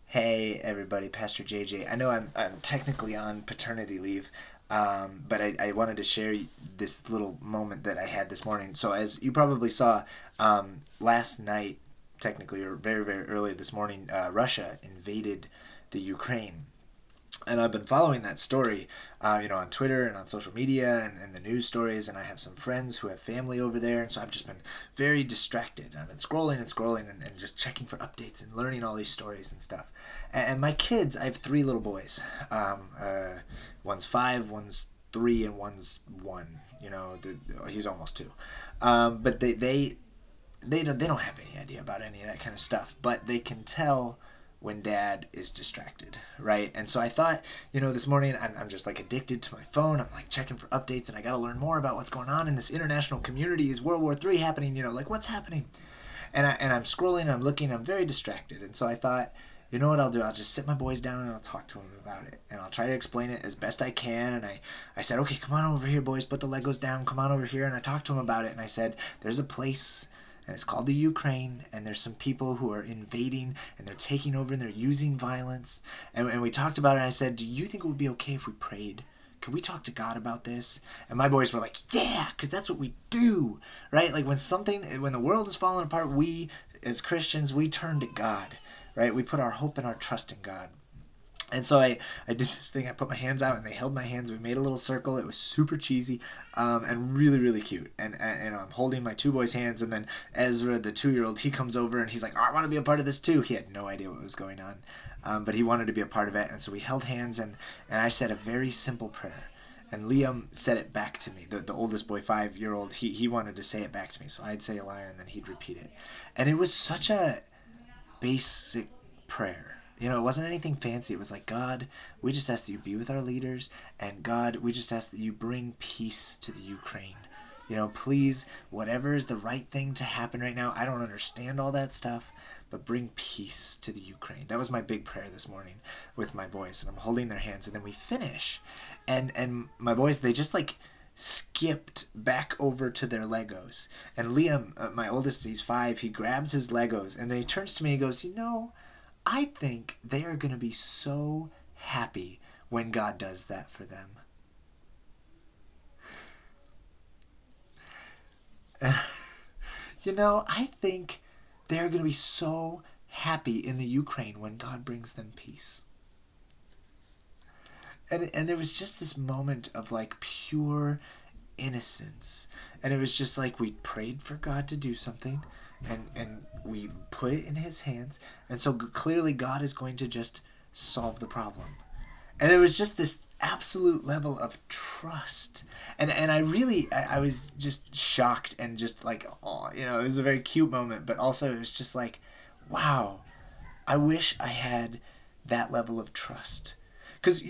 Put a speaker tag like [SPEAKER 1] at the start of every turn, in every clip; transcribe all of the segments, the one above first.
[SPEAKER 1] Hey everybody, Pastor JJ. I know I'm technically on paternity leave, but I wanted to share this little moment that I had this morning. So as you probably saw, last night, technically, or very, very early this morning, Russia invaded the Ukraine. And I've been following that story, on Twitter and on social media and the news stories. And I have some friends who have family over there, and so I've just been very distracted. I've been scrolling and scrolling and just checking for updates and learning all these stories and stuff. And my kids, I have three little boys. One's 5, one's 3, and one's 1. He's almost 2. But they don't have any idea about any of that kind of stuff, but they can tell when dad is distracted, right? And so I thought, this morning I'm just like addicted to my phone. I'm like checking for updates, and I got to learn more about what's going on in this international community. Is World War III happening? Like what's happening? And I'm scrolling, and I'm looking, I'm very distracted. And so I thought, you know what I'll do? I'll just sit my boys down and I'll talk to them about it. And I'll try to explain it as best I can. And I said, okay, come on over here, boys, put the Legos down, come on over here. And I talked to them about it, and I said, there's a place, and it's called the Ukraine, and there's some people who are invading, and they're taking over, and they're using violence. And we talked about it, and I said, do you think it would be okay if we prayed? Can we talk to God about this? And my boys were like, yeah, because that's what we do, right? Like when the world is falling apart, we, as Christians, we turn to God, right? We put our hope and our trust in God. And so I did this thing. I put my hands out, and they held my hands. We made a little circle. It was super cheesy, and really, really cute. And I'm holding my two boys' hands, and then Ezra, the 2-year-old, he comes over, and he's like, oh, I want to be a part of this too. He had no idea what was going on, but he wanted to be a part of it. And so we held hands, and I said a very simple prayer. And Liam said it back to me. The oldest boy, 5-year-old, he wanted to say it back to me. So I'd say a line, and then he'd repeat it. And it was such a basic prayer. It wasn't anything fancy. It was like, God, we just ask that you be with our leaders, and God, we just ask that you bring peace to the Ukraine. Please, whatever is the right thing to happen right now, I don't understand all that stuff, but bring peace to the Ukraine. That was my big prayer this morning with my boys, and I'm holding their hands, and then we finish, and my boys, they just like skipped back over to their Legos. And Liam, my oldest, he's 5, he grabs his Legos, and then he turns to me and goes, I think they are going to be so happy when God does that for them. I think they're going to be so happy in the Ukraine when God brings them peace. And there was just this moment of like pure innocence. And it was just like we prayed for God to do something, and we put it in his hands, and so clearly God is going to just solve the problem. And there was just this absolute level of trust, and I was just shocked, and just like, oh, it was a very cute moment, but also it was just like, wow, I wish I had that level of trust. Because,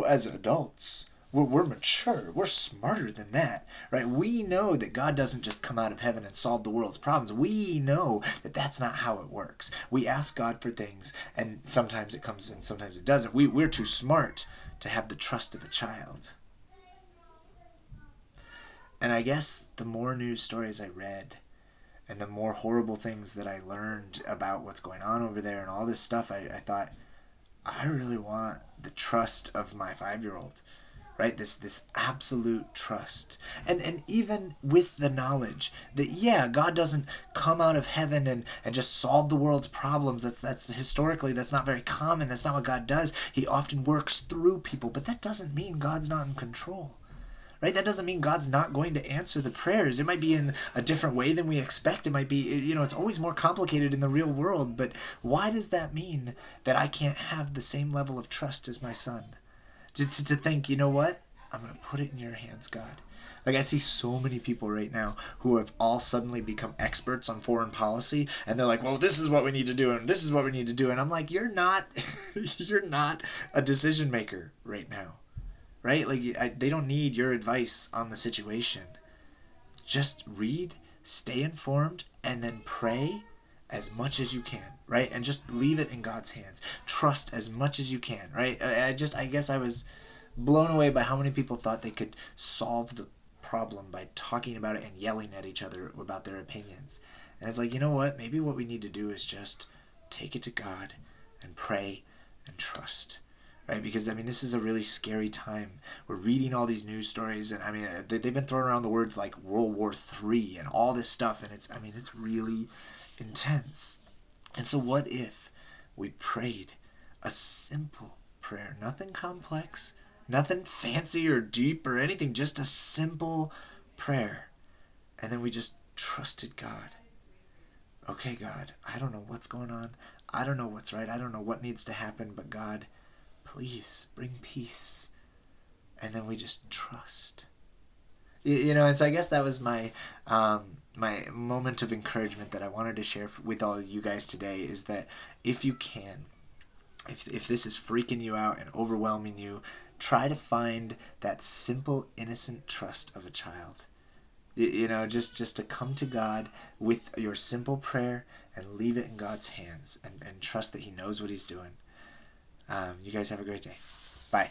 [SPEAKER 1] as adults, we're mature. We're smarter than that, right? We know that God doesn't just come out of heaven and solve the world's problems. We know that that's not how it works. We ask God for things, and sometimes it comes and sometimes it doesn't. We're too smart to have the trust of a child. And I guess the more news stories I read, and the more horrible things that I learned about what's going on over there and all this stuff, I thought, I really want the trust of my 5-year-old, right? This absolute trust. And even with the knowledge that, yeah, God doesn't come out of heaven and just solve the world's problems. That's historically, that's not very common. That's not what God does. He often works through people, but that doesn't mean God's not in control. Right? That doesn't mean God's not going to answer the prayers. It might be in a different way than we expect. It might be, it's always more complicated in the real world. But why does that mean that I can't have the same level of trust as my son? To think, you know what? I'm going to put it in your hands, God. Like, I see so many people right now who have all suddenly become experts on foreign policy, and they're like, well, this is what we need to do, and this is what we need to do. And I'm like, you're not a decision maker right now. Right? Like, they don't need your advice on the situation. Just read, stay informed, and then pray as much as you can, right? And just leave it in God's hands. Trust as much as you can, right? I guess I was blown away by how many people thought they could solve the problem by talking about it and yelling at each other about their opinions. And it's like, you know what? Maybe what we need to do is just take it to God and pray and trust. Right? Because, I mean, this is a really scary time. We're reading all these news stories, and, I mean, they've been throwing around the words like World War III and all this stuff, and it's really intense. And so what if we prayed a simple prayer, nothing complex, nothing fancy or deep or anything, just a simple prayer, and then we just trusted God. Okay, God, I don't know what's going on. I don't know what's right. I don't know what needs to happen, but God, please bring peace. And then we just trust. And so I guess that was my moment of encouragement that I wanted to share with all of you guys today, is that if you can, if this is freaking you out and overwhelming you, try to find that simple, innocent trust of a child. Just to come to God with your simple prayer and leave it in God's hands, and trust that He knows what He's doing. You guys have a great day. Bye.